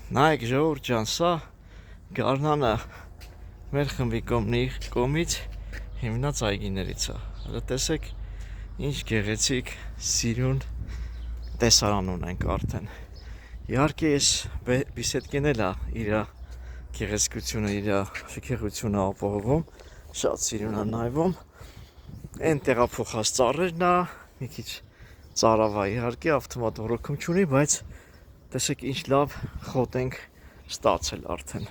Նայեք ժողովուրդ ջան, սա գարնանը մեր խմբի կողմից հիմնած այգիներից է։ Հələ տեսեք ինչ գեղեցիկ սիրուն տեսարան ունենք արդեն։ Իհարկե ես բիսեդկեն էլ է իր գեղեցկությունը, իր շքեղությունը ապահովում, շատ սիրուն է նայվում։ Այն տեղափոխած ծառերն է, մի քիչ ծարավա իհարկե ավտոմատ ռոքում չունի, բայց տեսեք ինչ լավ խոտ ենք ստացել արդեն։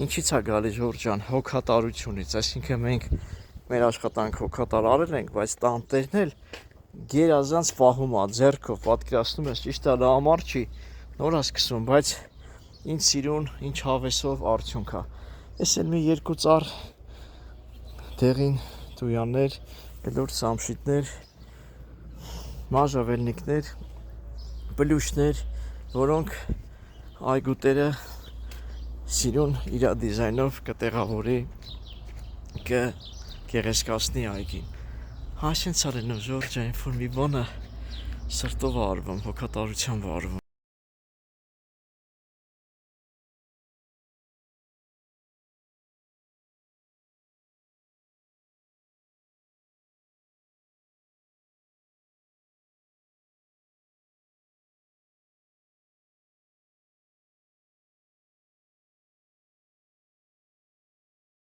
Ինչից է գալի ժողովուրդ ջան, հոգատարությունից, այսինքն մենք մեր աշխատանքը հոգատար արել ենք, բայց տանտերն էլ գերազանց պահում է ձեռքով, պատկերացնում ես, ճիշտ է, դա համար չի, նոր է սկսում, բայց ինչ սիրուն, ինչ հավեսով արդյունք է։ Էս էլ մի երկու ծառ դեղին տույաններ, գլոր սամշիտներ, մաժավելնիկներ, պլյուշներ, որոնք այգուտերը սիրուն իր դիզայնով կտեղավորի, կգեղեցկացնի այգին։ Հաշենց արել նո ժողովուրդ ջան, որ մի բանը սրտով արվում, հոգատարությամբ արվում։